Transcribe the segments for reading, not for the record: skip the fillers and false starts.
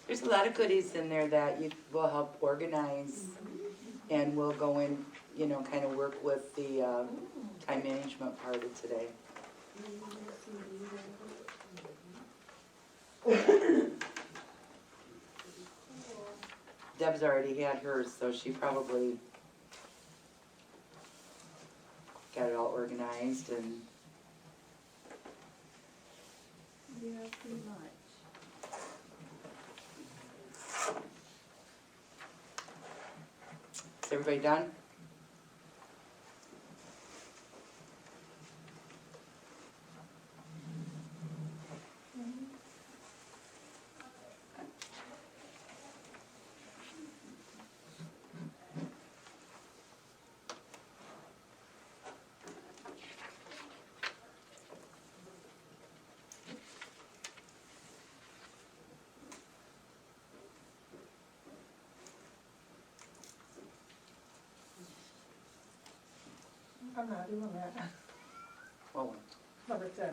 There's a lot of goodies in there that you will help organize, and we'll go in, kind of work with the time management part of today. Deb's already had hers, so she probably got it all organized and. Yeah, pretty much. Is everybody done? I'm not doing that. Oh, Number 10.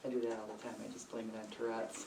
I do that all the time. I just blame it on Tourette's.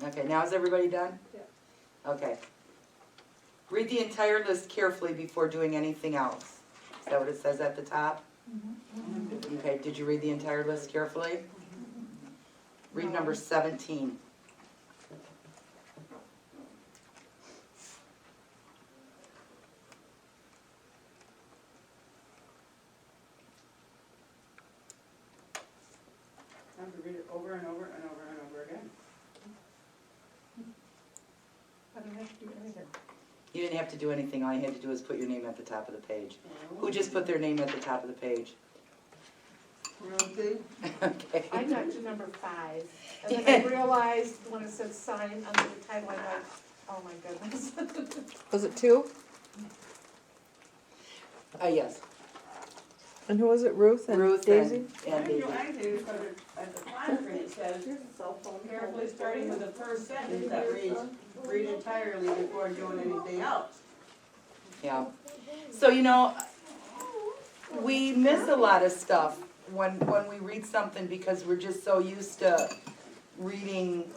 Okay, now is everybody done? Yeah. Okay. Read the entire list carefully before doing anything else. Is that what it says at the top? Okay, did you read the entire list carefully? Read number 17. I have to read it over and over and over and over again. I don't have to do anything. You didn't have to do anything, all you had to do was put your name at the top of the page. Who just put their name at the top of the page? Rosie? Okay. I got to number 5, and then I realized when it said sign under the title, I'm like, oh my goodness. Was it 2? Yes. And who was it, Ruth and Ruth Daisy? I and didn't Daisy. do anything because at the fine print it says, carefully starting with the first sentence that reads, read entirely before doing anything else. Yeah. So, we miss a lot of stuff when we read something because we're just so used to reading,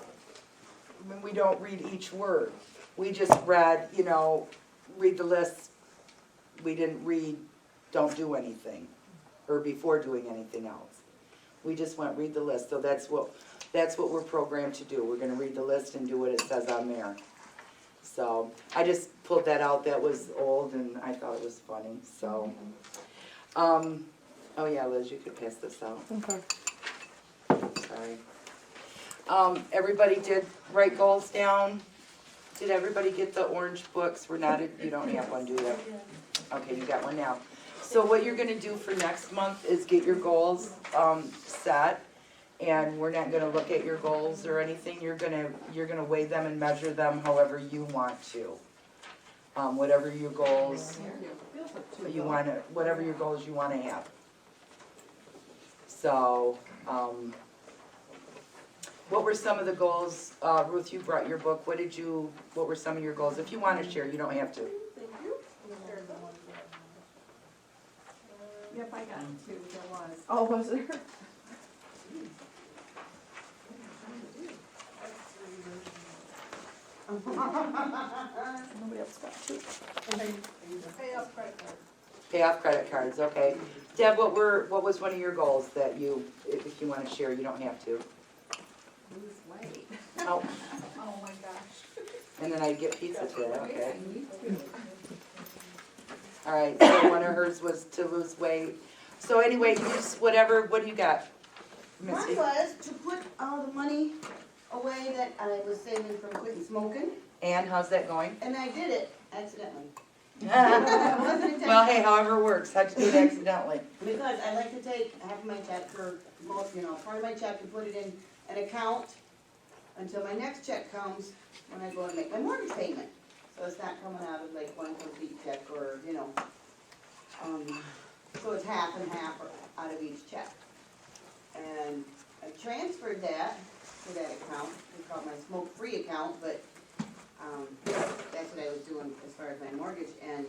when we don't read each word. We just read, read the list. We didn't read, don't do anything, or before doing anything else. We just went, read the list. So that's what we're programmed to do. We're gonna read the list and do what it says on there. So I just pulled that out. That was old and I thought it was funny, so. Oh yeah, Liz, you could pass this out. Okay. Sorry. Everybody did write goals down? Did everybody get the orange books? You don't have one, do you? Okay, you got one now. So what you're gonna do for next month is get your goals, set. And we're not gonna look at your goals or anything. You're gonna weigh them and measure them however you want to. Whatever your goals whatever your goals you wanna have. So, what were some of the goals? Ruth, you brought your book. What were some of your goals? If you wanna share, you don't have to. Yep, I got 2, there was. Oh, was there? Nobody else got two. Pay off credit card. Pay off credit cards, okay. Deb, what was one of your goals that you, if you wanna share, you don't have to? Lose weight. Oh, Oh my gosh. and then I get pizza today, okay. All right, so one of hers was to lose weight. So anyway, use whatever, what do you got? Missy? Mine was to put all the money away that I was saving from quitting smoking, And how's that going? and I did it accidentally. It Well, wasn't intentional. hey, however it works, how'd you do it accidentally? Because I like to take half of my check for most, part of my check and put it in an account until my next check comes when I go and make my mortgage payment. So it's not coming out of like one complete check or, so it's half and half out of each check. And I transferred that to that account, it's called my smoke-free account, but, that's what I was doing as far as my mortgage, and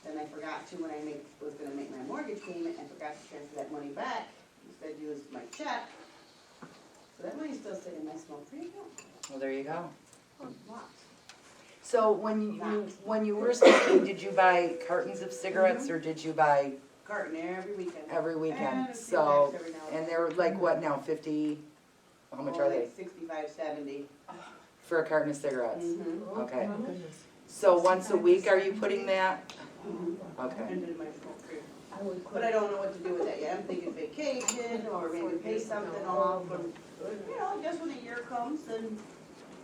then I forgot to, when I was gonna make my mortgage payment, I forgot to transfer that money back, instead used my check. So that money's still sitting in my smoke-free account. Well, there you go. Lots. So when you were smoking, did you buy cartons of cigarettes or did you buy Carton every weekend. every And weekend? a few So, packs every now and then. they're like what now, 50? How much are they? Like 65, 70. For a carton of cigarettes? Mm-hmm. Okay. Oh, goodness. So once a week are you putting that? Okay. And in my smoke-free. But I don't know what to do with that yet. I'm thinking vacation or maybe pay something off. Or, just when the year comes, then.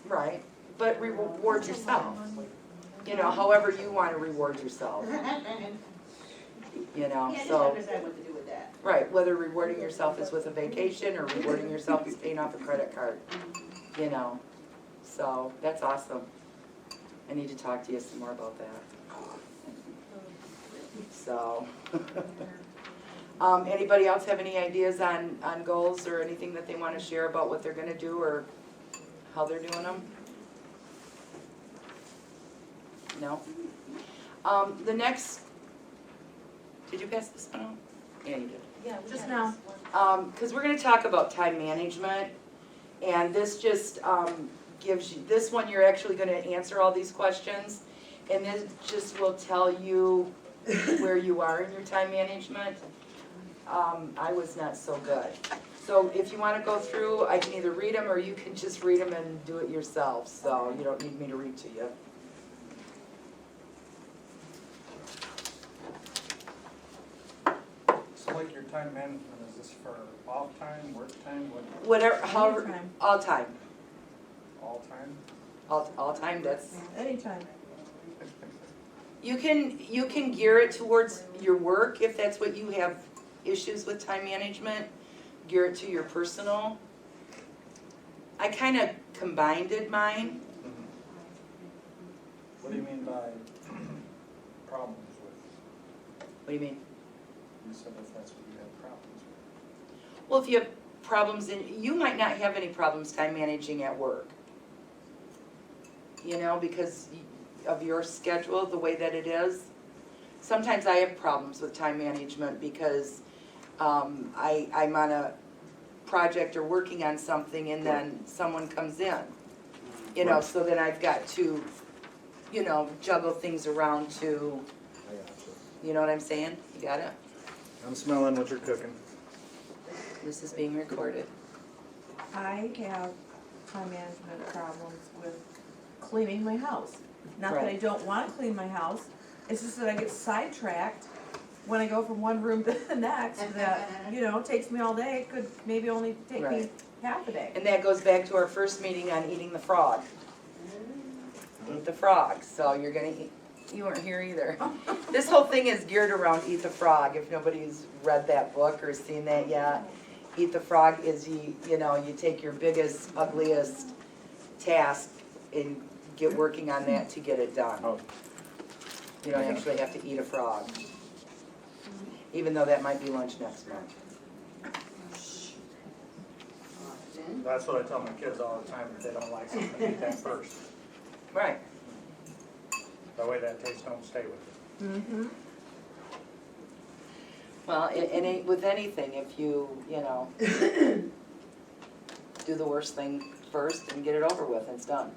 Right, but reward yourself. However you want to reward yourself, Yeah, just so. understand what to do with that. Right, whether rewarding yourself is with a vacation or rewarding yourself is paying off a credit card, So, that's awesome. I need to talk to you some more about that. So. Anybody else have any ideas on goals or anything that they want to share about what they're gonna do or how they're doing them? No? The next, did you pass this one out? Yeah, you did. Yeah, Just now. Because we're gonna talk about time management, and this just gives you, this one you're actually gonna answer all these questions, and this just will tell you where you are in your time management. I was not so good. So if you wanna go through, I can either read them or you can just read them and do it yourself, so you don't need me to read to you. So like your time management, is this for off time, work time, Whatever, however, Anytime. all time, all time? all time, that's. Anytime. You can gear it towards your work if that's what you have issues with time management, gear it to your personal. I kind of combined mine. What do you mean by problems with, What do you mean? you said if that's what you have problems with? Well, if you have problems you might not have any problems time managing at work. Because of your schedule, the way that it is. Sometimes I have problems with time management because I'm on a project or working on something and then someone comes in. So then I've got to, juggle things around to, I got you. you know what I'm saying? You got it? I'm smelling what you're cooking. This is being recorded. I have time management problems with cleaning my house. Not that I Right. don't wanna clean my house, it's just that I get sidetracked when I go from one room to the next, that, takes me all day, it could maybe only take me Right. half a day. And that goes back to our first meeting on eating the frog. Eat the frog, so you're gonna eat, you weren't here either. This whole thing is geared around Eat the Frog, if nobody's read that book or seen that yet. Eat the Frog is you take your biggest, ugliest task and get working on that to get it done. Oh. You don't actually have to eat a frog. Even though that might be lunch next month. That's what I tell my kids all the time, if they don't like something, eat that first. Right. That way that taste don't stay with you. Mm-hmm. Well, with anything, if you do the worst thing first and get it over with, it's done.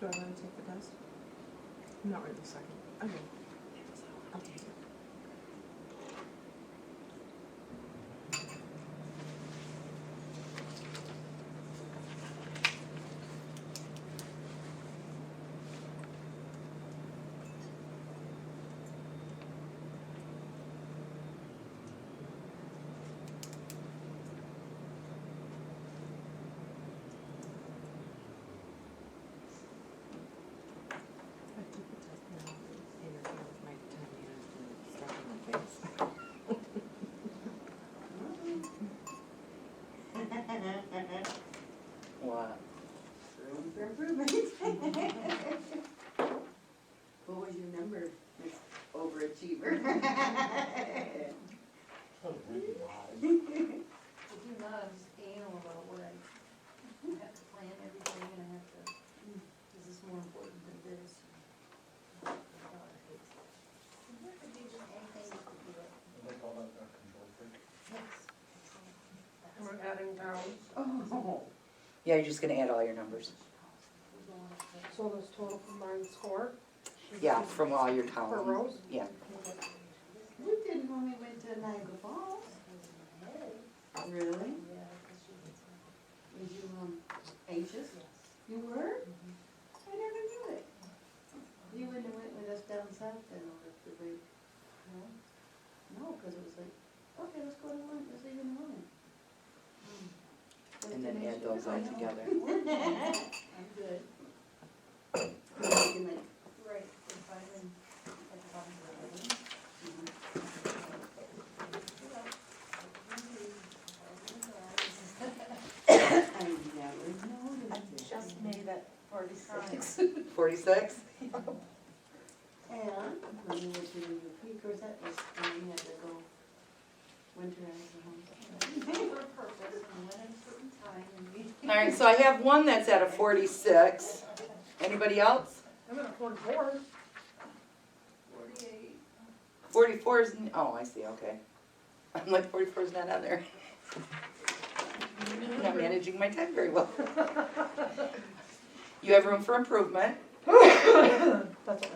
Do I wanna take the test? Not right this second. Okay. I'll take it. I took the test now. Interfere with my 10 minutes and stuff in my face. What? Room for improvement. What was your number, Miss Overachiever? I do not, I'm just anal about what I have to plan everything and I have to, this is more important than this. They call that a control freak. We're adding towns. Oh. Yeah, you're just gonna add all your numbers. So this total combined score? Yeah, from all your Per columns. rows? Yeah. We didn't when we went to Niagara Falls. Really? Was you, anxious? You were? I never knew it. You wouldn't have went with us down south then, or if the break, no? No, cause it was like, okay, let's go to lunch, let's leave in the morning. And then add those all together. I'm good. You can like, Right, if I can, I never noticed it. just made it 46. 46? And when we went to the UP, of course, that was when we had to go winterize the home. For a purpose, and went at a certain time, and we. All right, so I have one that's at a 46. Anybody else? I'm at a 44. 48. 44 is, oh, I see, okay. I'm like, 44 is not on there. I'm not managing my time very well. You have room for improvement, but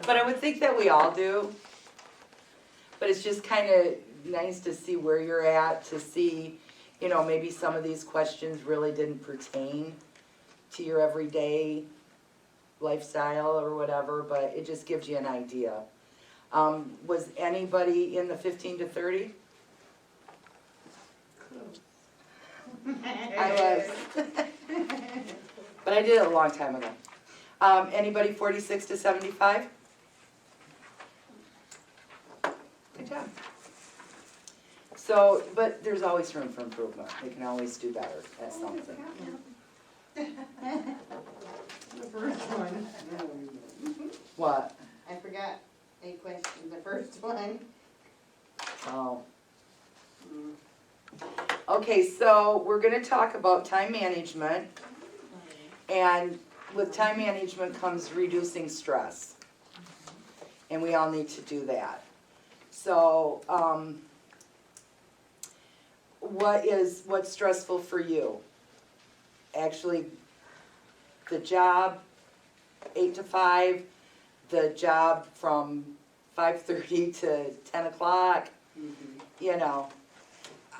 I would think that we all do. But it's just kind of nice to see where you're at, to see, you know, maybe some of these questions really didn't pertain to your everyday lifestyle or whatever, but it just gives you an idea. Was anybody in the 15 to 30? I was. But I did it a long time ago. Anybody 46 to 75? Good job. So, but there's always room for improvement. We can always do better at something. The first one. What? I forgot a question, the first one. Oh. Okay, so we're gonna talk about time management. And with time management comes reducing stress. And we all need to do that. So, what's stressful for you? Actually, the job, 8 to 5, the job from 5:30 to 10 o'clock, you know.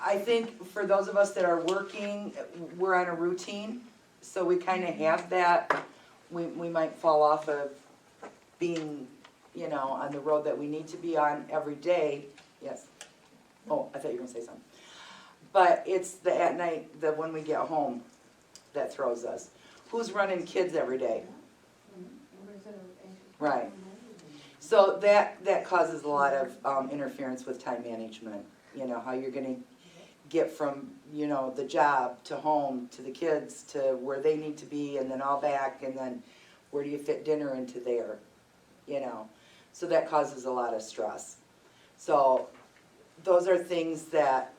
I think for those of us that are working, we're on a routine, so we kind of have that. We might fall off of being, you know, on the road that we need to be on every day. Yes. Oh, I thought you were gonna say something. But it's the at night, when we get home, that throws us. Who's running kids every day? Right. So that causes a lot of interference with time management. You know, how you're gonna get from, you know, the job to home, to the kids, to where they need to be, and then all back, and then where do you fit dinner into there, you know? So that causes a lot of stress. So those are things that,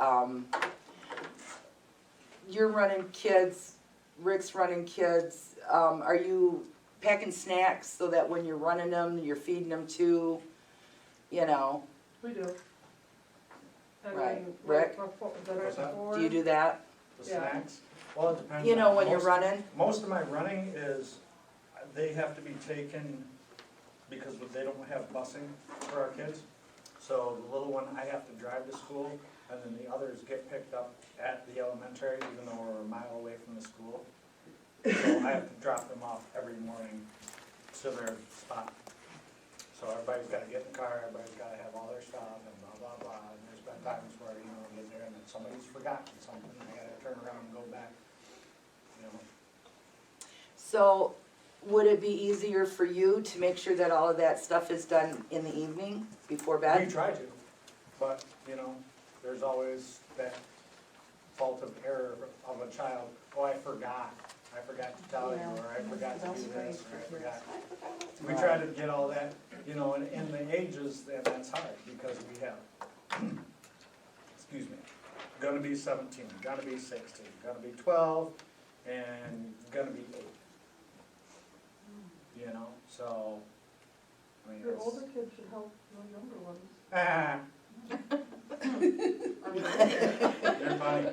you're running kids, Rick's running kids, are you packing snacks so that when you're running them, you're feeding them too, you know? We do. Right. Rick? What's that? Do you do that? The Yeah. snacks? Well, it depends. You know, on when you're most- running? Most of my running is, they have to be taken, because they don't have busing for our kids. So the little one, I have to drive to school, and then the others get picked up at the elementary, even though we're a mile away from the school. So I have to drop them off every morning to their spot. So everybody's gotta get in the car, everybody's gotta have all their stuff, and blah, blah, blah. And there's been times where, you know, I get there and then somebody's forgotten something, I gotta turn around and go back, you know. So, would it be easier for you to make sure that all of that stuff is done in the evening, before We bed? try to, but, you know, there's always that fault of error of a child. Oh, I forgot to tell you, or I forgot to do this, or I forgot. We try to get all that, you know, and in the ages, and that's hard, because we have, excuse me, gonna be 17, gonna be 16, gonna be 12, and gonna be 8. You know, so, I mean, Your it's. older kids should help your younger ones. Ah, you're funny.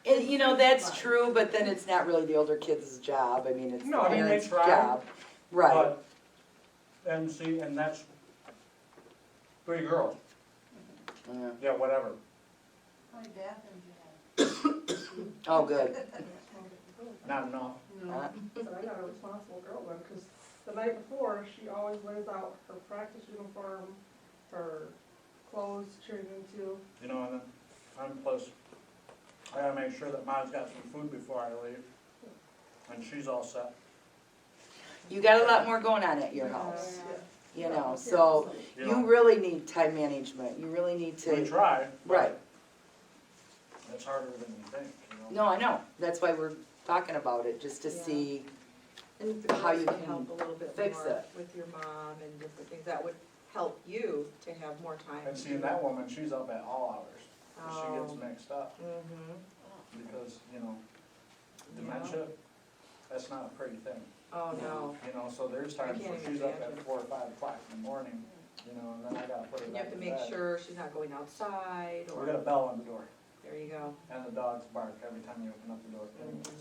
And, you know, that's true, but then it's not really the older kid's job, I mean, it's the No, I mean, they parents' try, job. Right, But, and see, and that's 3 girls, yeah. yeah, whatever. How many bathrooms you have? Oh, good. Not enough. Huh? But I got a responsible girl then, because the night before, she always lays out her practice uniform, her clothes, training too. You know, and then I'm plus, I gotta make sure that Ma's got some food before I leave, and she's all set. You got a lot more going on at your house, you know, so You you know, really need time management, you really need we to, try, right. but it's harder than you think, you know? No, I know, that's why we're talking about it, just to Yeah. see, And if how the you girls could can help a little bit fix more it. with your mom and different things, that would help you to have more time. And seeing that woman, she's up at all hours, and she Oh. gets mixed up, Mm-hmm, because, you know, Yeah. dementia, that's not a pretty thing. oh, no, You know, so there's times can't where even she's up at imagine. 4 or 5 o'clock in the morning, you know, and then I gotta put her and you back have to in make bed. sure she's not going outside, We got a or, bell on the door, there you go. and the dogs bark every time you open up the door.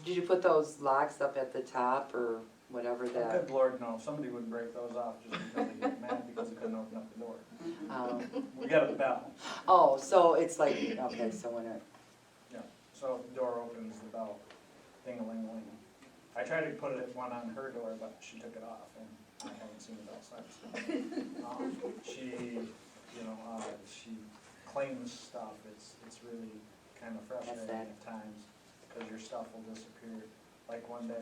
did you put those locks up at the top, or whatever that, Good Lord, no, somebody would break those off just because they get mad because they couldn't open up the door. We got a bell, oh, so it's like, okay, so when it, yeah, so if the door opens, the bell, ding-a-ling-a-ling. I tried to put one on her door, but she took it off, and I haven't seen the bell since. She, you know, she claims stuff, it's really kind of frustrating sad. at times, because your stuff will disappear. Like one day,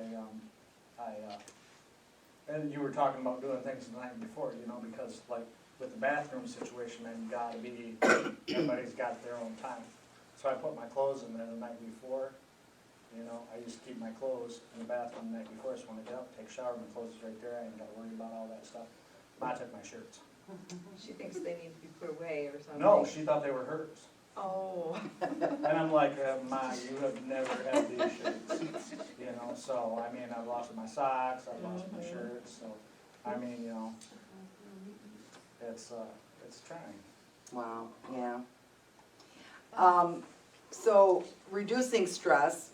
and you were talking about doing things the night before, you know, because like with the bathroom situation, man, you gotta be, everybody's got their own time. So I put my clothes in there the night before, you know, I used to keep my clothes in the bathroom the night before, so when I get up, take a shower, my clothes is right there, I ain't gotta worry about all that stuff. Ma took my shirts. She thinks they need to be put away or something. No, she thought they were hers. Oh, And I'm like, Ma, you have never had these shirts, you know, so, I mean, I've lost my socks, I've lost my shirts, so, I mean, you know, it's trying. wow, yeah. So reducing stress,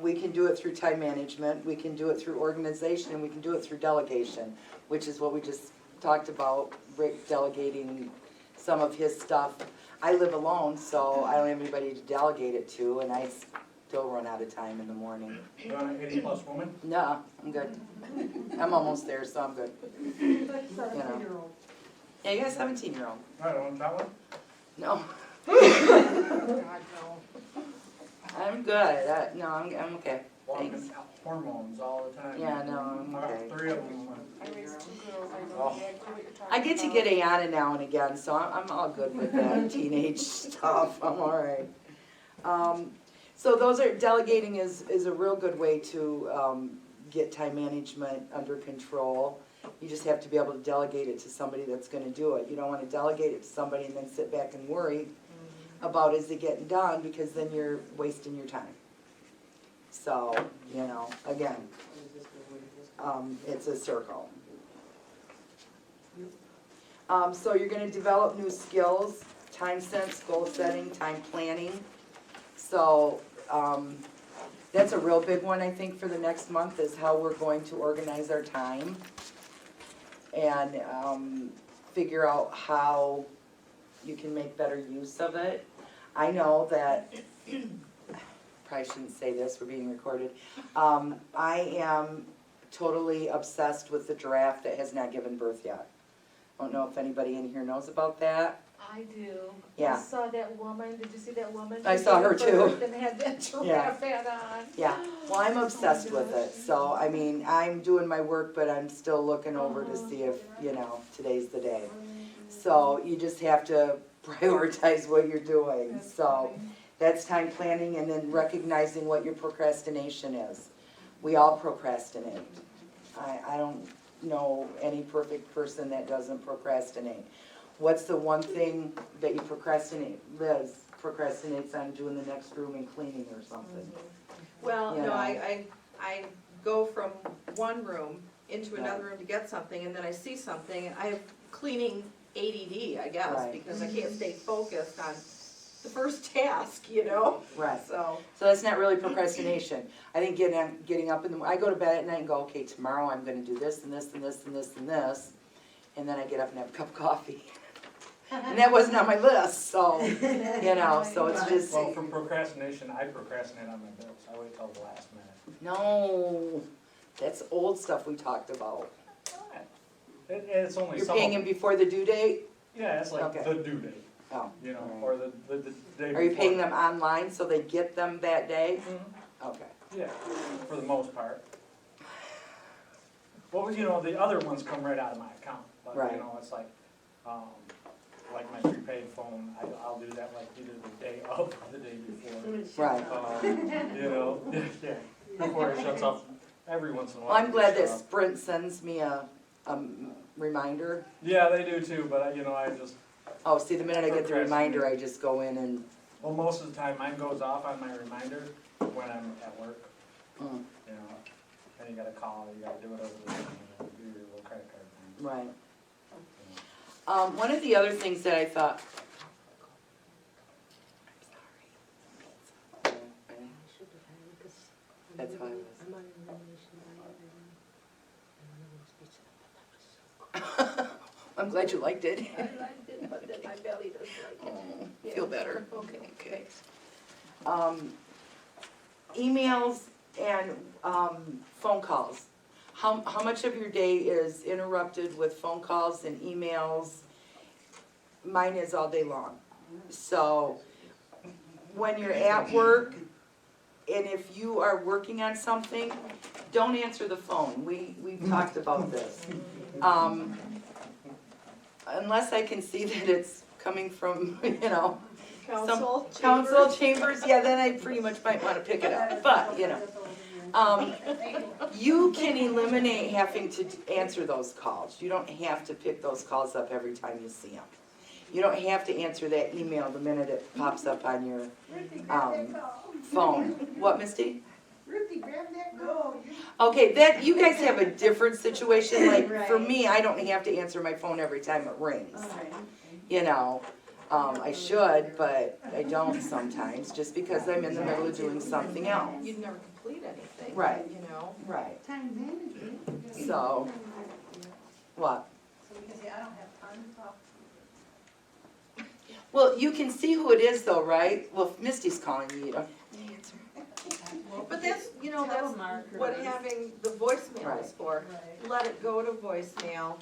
we can do it through time management, we can do it through organization, and we can do it through delegation, which is what we just talked about, Rick delegating some of his stuff. I live alone, so I don't have anybody to delegate it to, and I still run out of time in the morning. You want an 80-plus woman? No, I'm good. I'm almost there, so I'm good. She's like 17-year-old. Yeah, you got a 17-year-old. All right, want that one? No, God, no. I'm good. No, I'm okay. Walking Thanks. hormones all the time. Yeah, no, I'm I got okay. 3 of them. I raised 2 girls, I know Oh. exactly what you're talking about. I get to get Ayana now and again, so I'm all good with that teenage stuff, I'm all right. So those are, delegating is a real good way to get time management under control. You just have to be able to delegate it to somebody that's gonna do it. You don't wanna delegate it to somebody and then sit back and worry about is it getting done, because then you're wasting your time. So, you know, again, it's a circle. So you're gonna develop new skills, time sense, goal setting, time planning. So, That's a real big one, I think, for the next month, is how we're going to organize our time. And, figure out how you can make better use of it. I know that, probably shouldn't say this, we're being recorded. I am totally obsessed with the giraffe that has not given birth yet. I don't know if anybody in here knows about that. I do. Yeah. I saw that woman, did you see that woman? I saw her too. And had that Yeah. giraffe hat on. Yeah, well, I'm obsessed with it, so, I mean, I'm doing my work, but I'm still looking over to see if, you know, today's the day. So you just have to prioritize what you're doing, so that's time planning and then recognizing what your procrastination is. We all procrastinate. I don't know any perfect person that doesn't procrastinate. What's the one thing that you procrastinate? Liz procrastinates on doing the next room and cleaning or something. Well, You no, know. I go from one room into Right. another room to get something, and then I see something, and I have cleaning ADD, I guess, Right. because I can't stay focused on the first task, you know? Right. So, So that's not really procrastination. I think getting up in the, I go to bed at night and go, okay, tomorrow I'm gonna do this and this and this and this and this. And then I get up and have a cup of coffee. And that wasn't on my list, so, you know, so it's just, Well, from procrastination, I procrastinate on my bills, I wait till the last minute. no, that's old stuff we talked about. It's only You're some paying of him it. before the due date? Yeah, it's like Okay. the due date, Oh. you know, Alright. or the day before. Are you paying them online so they get them that day? Mhm. Okay. Yeah, for the most part. Well, you know, the other ones come right out of my account, but Right. you know, it's like my prepaid phone, I'll do that like either the day of or the day before. Right. You know, yeah, before it shuts off, every once in a while. Well, I'm glad it that shut off. Sprint sends me a reminder. Yeah, they do too, but I just, Oh, see, the minute I get the reminder, I just go in and, well, most of the time mine goes off on my reminder when I'm at work, mm, you know. And you gotta call, you gotta do it over the, do your little credit card thing. right. you know. One of the other things that I thought. That's how I was. I'm glad you liked it. I liked it, but then my belly doesn't like it. Oh, feel better. Okay. Okay. Emails and, phone calls. How much of your day is interrupted with phone calls and emails? Mine is all day long. So, when you're at work, and if you are working on something, don't answer the phone. We've talked about this. Unless I can see that it's coming from, you know, council, council chambers, yeah, then I pretty much might wanna pick it up, but, you know. You can eliminate having to answer those calls. You don't have to pick those calls up every time you see them. You don't have to answer that email the minute it pops up on your, phone. What, Misty? Ruthie, grab that call. Okay, that, you guys have a different situation, like, for me, I don't have to answer my phone every time it rings. You know, I should, but I don't sometimes, just because I'm in the middle of doing something else. you'd never complete anything. Right. You know? Right, Time management. so, what? So we can say, I don't have time to talk. Well, you can see who it is though, right? Well, if Misty's calling you, you don't have to answer. But that's, you know, that's Telemarketers. what having the voicemail is for. Right. Let it go to voicemail,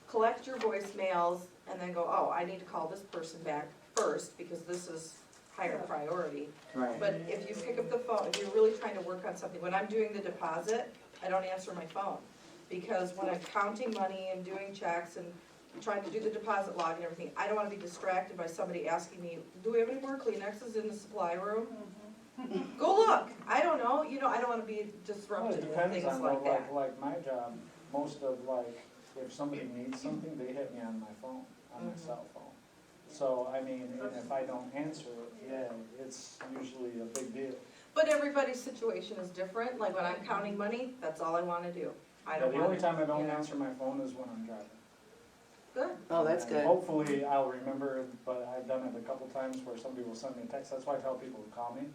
collect your voicemails, and then go, oh, I need to call this person back first, because this is higher priority. Right. But if you pick up the phone, if you're really trying to work on something, when I'm doing the deposit, I don't answer my phone. Because when I'm counting money and doing checks and trying to do the deposit log and everything, I don't wanna be distracted by somebody asking me, do we have any more Kleenexes in the supply room? Go look, I don't know, you know, I don't wanna be Well, disrupted it with depends things on, like that. like my job, most of like, if somebody needs something, they hit me on my phone, on my cell phone. So, I mean, and if I don't answer it, yeah, it's usually a big deal. But everybody's situation is different, like when I'm counting money, that's all I wanna do. I Yeah, don't the wanna, only time I don't you know. answer my phone is when I'm driving. Good. Oh, that's And good. hopefully I'll remember, but I've done it a couple times where somebody will send me a text, that's why I tell people to call me,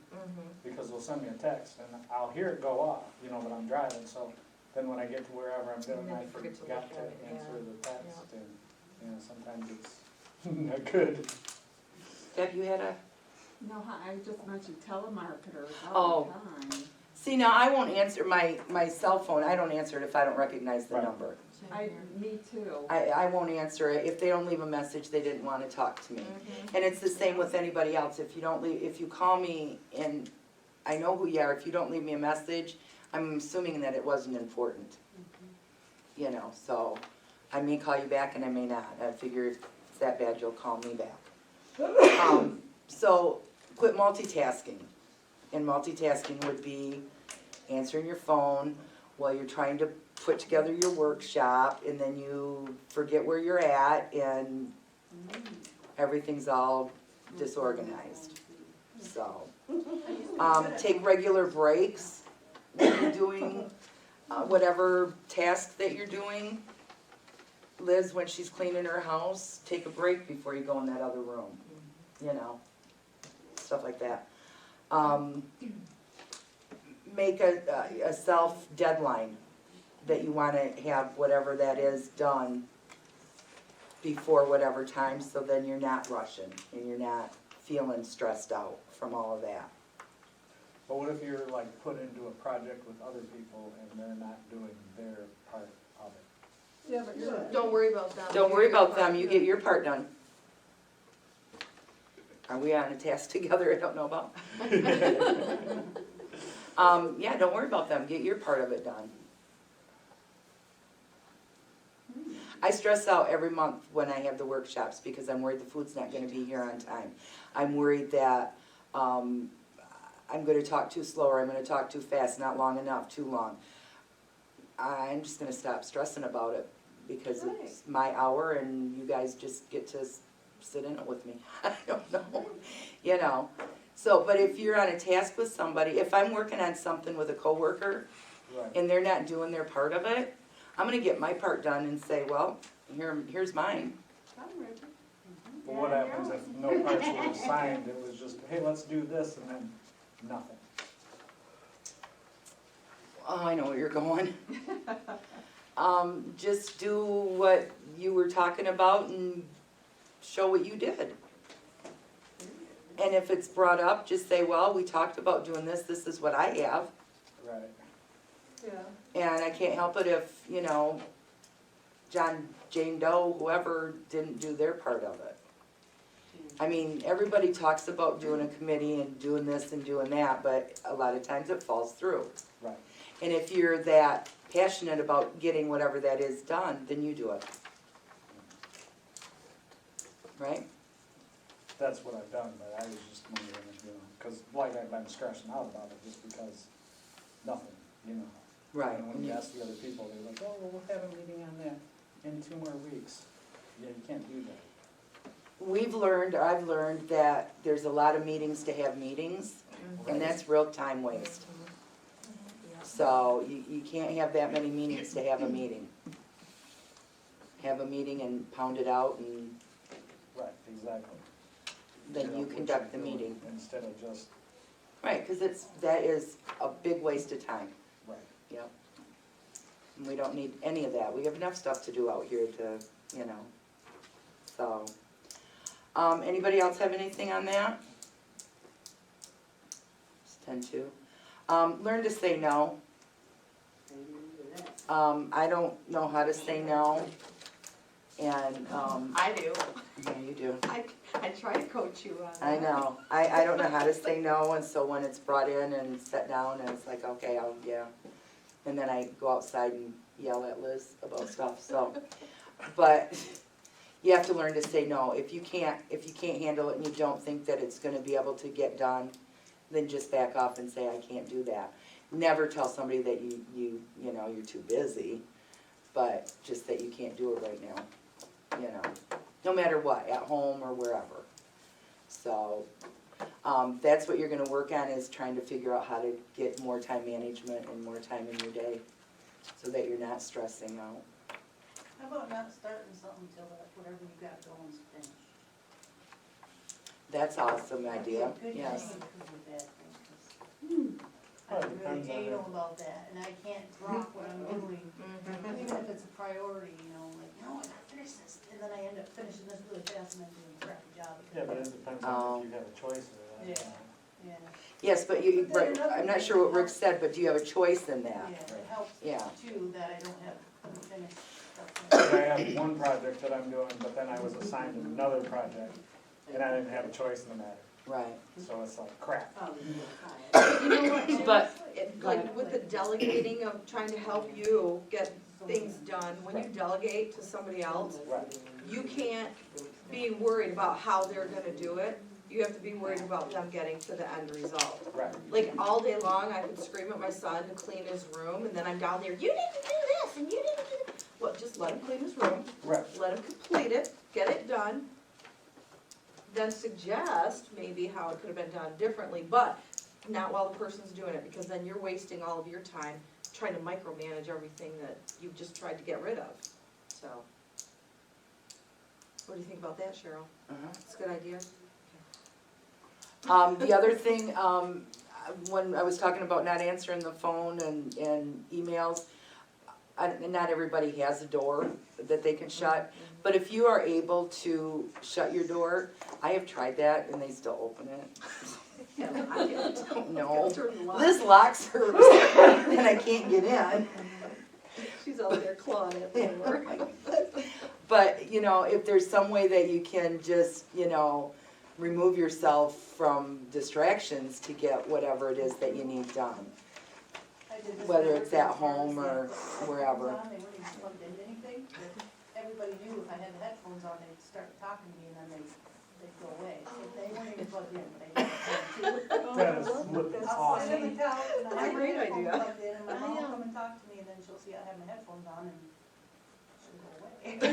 because they'll send me a text, and I'll hear it go off, you know, but I'm driving, so then when I get to wherever I'm going, And then I you forget to forgot look to at it, answer yeah. the text, and, you know, sometimes it's not good. Deb, you had a, No, I just mentioned telemarketers Oh. all the time. see, now I won't answer my cell phone, I don't answer it if I don't recognize the Right. number. Me too. I won't answer it. If they don't leave a message, they didn't wanna talk to me. And it's the same with anybody else. If you call me and I know who you are, if you don't leave me a message, I'm assuming that it wasn't important. You know, so I may call you back and I may not. I figure if it's that bad, you'll call me back. So quit multitasking. And multitasking would be answering your phone while you're trying to put together your workshop, and then you forget where you're at and everything's all disorganized. So, take regular breaks when you're doing whatever task that you're doing. Liz, when she's cleaning her house, take a break before you go in that other room, you know, stuff like that. Make a self deadline that you wanna have whatever that is done before whatever time, so then you're not rushing and you're not feeling stressed out from all of that. But what if you're like put into a project with other people and they're not doing their part of it? Yeah, but you're. Don't worry about them. Don't worry about them, you get your part done. Are we on a task together I don't know about? Yeah, don't worry about them, get your part of it done. I stress out every month when I have the workshops because I'm worried the food's not gonna be here on time. I'm worried that, I'm gonna talk too slow or I'm gonna talk too fast, not long enough, too long. I'm just gonna stop stressing about it because it's my hour and you guys just get to sit in it with me. I don't know, you know. So, but if you're on a task with somebody, if I'm working on something with a coworker Right. and they're not doing their part of it, I'm gonna get my part done and say, well, here's mine. I'm ready. But what happens if no parts were assigned, it was just, hey, let's do this, and then nothing? Oh, I know where you're going. Just do what you were talking about and show what you did. And if it's brought up, just say, well, we talked about doing this, this is what I have. Right. Yeah. And I can't help it if, you know, John, Jane Doe, whoever didn't do their part of it. I mean, everybody talks about doing a committee and doing this and doing that, but a lot of times it falls through. Right. And if you're that passionate about getting whatever that is done, then you do it. Right? That's what I've done, but I was just wondering if, you know, because like I've been stressing out about it just because nothing, you know. Right. And when you ask the other people, they're like, oh, well, we'll have a meeting on that in 2 more weeks. Yeah, you can't do that. I've learned that there's a lot of meetings to have meetings, and that's real time waste. So you can't have that many meetings to have a meeting. Have a meeting and pound it out, and Right, exactly. then Figure you out what conduct the you're doing meeting. Instead of just, Right, because that is a big waste of time, right. yep. And we don't need any of that, we have enough stuff to do out here to, you know, so. Anybody else have anything on that? It's 10:02. Learn to say no. I don't know how to say no, and, I do. yeah, you do. I try to coach you on that. I know, I don't know how to say no, and so when it's brought in and set down, and it's like, okay, yeah. And then I go outside and yell at Liz about stuff, so. But you have to learn to say no. If you can't handle it and you don't think that it's gonna be able to get done, then just back off and say, I can't do that. Never tell somebody that you know, you're too busy, but just that you can't do it right now, you know. No matter what, at home or wherever. So, that's what you're gonna work on, is trying to figure out how to get more time management and more time in your day, so that you're not stressing out. How about not starting something till whatever you got going's finished. That's awesome idea, Good yes. thing, could be a bad thing, 'cause Well, it I'm depends really on anal about that, and I can't drop what I'm doing, Mm-hmm. even if it's a priority, you know, like, no, I gotta finish this, and then I end up finishing this really fast and then doing a crappy job. Yeah, but it depends on if you have a choice of that. Yeah. Yes, but you, But then right, another I'm not thing sure what Rick helps- said, but do you have a choice in Yeah, that? it helps Yeah. too that I don't have unfinished stuff. I have one project that I'm doing, but then I was assigned another project, and I didn't have a choice in the matter, Right. so it's like crap. You know what, Jim? But- Like with the delegating of trying to help you get things done, when you delegate to somebody else, Right. you can't be worried about how they're gonna do it. You have to be worried about them getting to the end result. Right. Like all day long, I could scream at my son to clean his room, and then I'm down there, you didn't do this, and you didn't do that. Well, just let him clean his room, Right. let him complete it, get it done. Then suggest maybe how it could have been done differently, but not while the person's doing it, because then you're wasting all of your time trying to micromanage everything that you've just tried to get rid of, so. What do you think about that, Cheryl? Uh-huh. It's a good idea? The other thing, when I was talking about not answering the phone and emails, not everybody has a door that they can shut, but if you are able to shut your door, I have tried that and they still open it. I don't know. This locks her and I can't get in. She's out there clawing at the door. But, you know, if there's some way that you can just, you know, remove yourself from distractions to get whatever it is that you need done. I did this Whether with it's at headphones home or that- wherever. headphones on, They weren't even plugged into anything, but everybody knew if I had the headphones on, they'd start talking to me and then they'd go away. So they weren't even plugged in, but I did it That is too. I'll awesome. sit on the couch and I have my Great headphones idea. plugged in and my mom will come and talk to me and then she'll see I have my headphones on and she'll go away. And with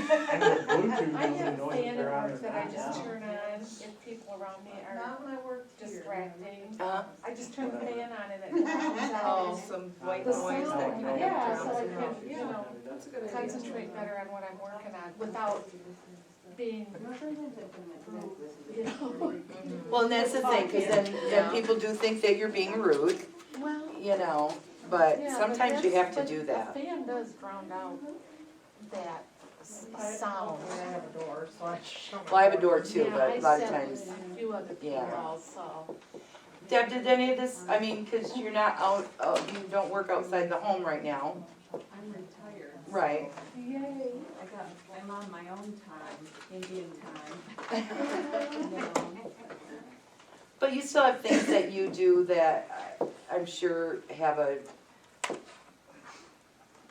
Bluetooth, I you have a know if fan they're at on or work that I not. just turn on if people around me are Not when I worked here. distracting. Uh-huh. I just turn the fan on and it comes Oh, out. some white The noise that sound, kind of yeah, so drowns I it can, out. you know, That's a good idea. concentrate better on what I'm working on without being, you know. Well, and that's the thing, cause then people do think that you're being rude, Well, you know, but yeah, sometimes you have to but do that. A fan does drown out that sound. I have a door, so I shut my Well, I have a door too, Yeah, but a lot of I times, set a few other people yeah. also. Deb, did any of this, I mean, cause you're not out, you don't work outside the home right now, I'm retired. right? Yay. I'm on my own time, Indian time. No. But you still have things that you do that I'm sure have a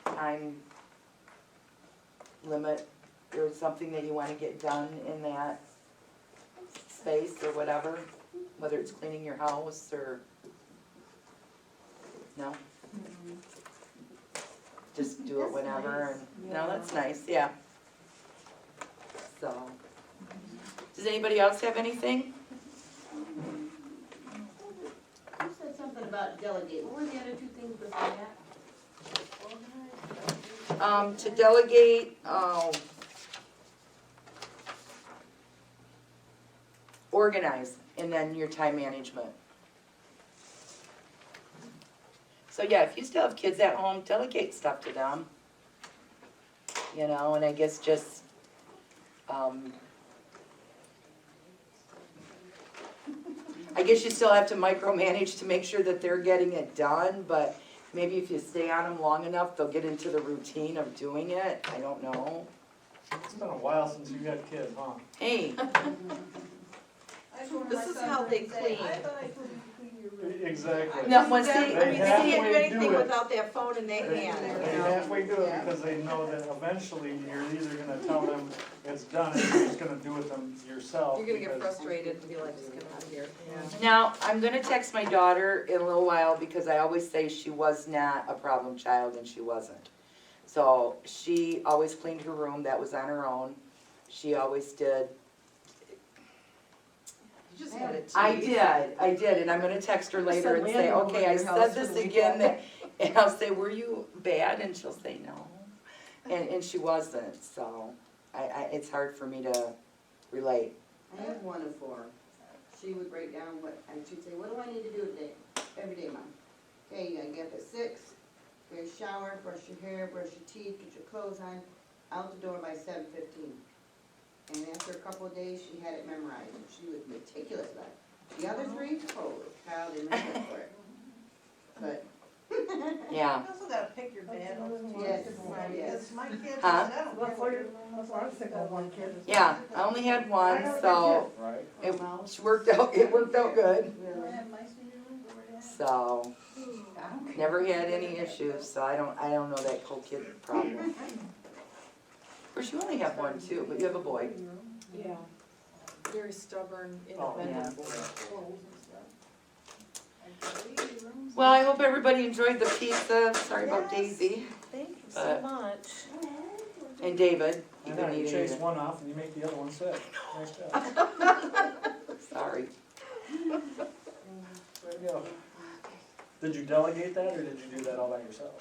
time limit or something that you wanna get done in that space or whatever, whether it's cleaning your house or, no? Just do it whenever and, no, that's nice, yeah. So, does anybody else have anything? You said something about delegate, what were the other two things before that? To delegate, organize, and then your time management. So yeah, if you still have kids at home, delegate stuff to them. You know, and I guess just, I guess you still have to micromanage to make sure that they're getting it done, but maybe if you stay on them long enough, they'll get into the routine of doing it, I don't know. It's been a while since you had kids, huh? Hey, I told This my is son how they the other day, clean. I thought I told you to clean your room. Exactly. no, once They they, can't do halfway anything do it. without that phone in their hand, They you know? halfway do it because they know that eventually you're either gonna tell them it's done and you're just gonna do it them yourself. You're gonna get because- frustrated and be like, just get out of here. Yeah. now, I'm gonna text my daughter in a little while because I always say she was not a problem child and she wasn't. So she always cleaned her room, that was on her own. She always did. You just had it I did, and I'm gonna text her later and say, okay, I said this again, and I'll say, were you bad? And she'll say no. And she wasn't, so I it's hard for me to relate. I have one of 4. She would break down what, and she'd say, what do I need to do today? Every day, Mom. Okay, you gotta get up at 6, get a shower, brush your hair, brush your teeth, get your clothes on, out the door by 7:15. And after a couple of days, she had it memorized, and she was meticulous about it. The other 3, holy cow, they made up for it. But, Yeah, You also gotta pick your battles. yes, yes. My kids, Huh? I don't That's care why what that's why I was thinking of one kid. yeah, I only had one, so Right? it worked out good, Really. I have mice in your room, or what? so. Never had any issues, so I don't know that whole kid problem. Of course, you only have one too, but you have a boy. Yeah. Very stubborn, Oh, yeah. independent. Clothes and stuff. I agree, rooms. Well, I hope everybody enjoyed the pizza, sorry about Yes. Daisy Thank you so But- much. and David, I you know, didn't you need chase it, one off and you make the other one sick. Nice job. sorry. There you go. Did you delegate that, or did you do that all by yourself?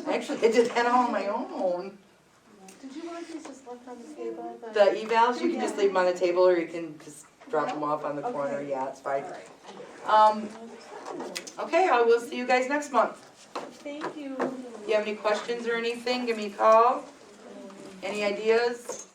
Actually, I did that all on my own. Did you want these just left on the table? The evals, you can just leave them on the table, or you can just drop them off on the corner, Okay. yeah, it's fine. Alright. Okay, I will see you guys next month. Thank you. You have any questions or anything, give me a call. Any ideas?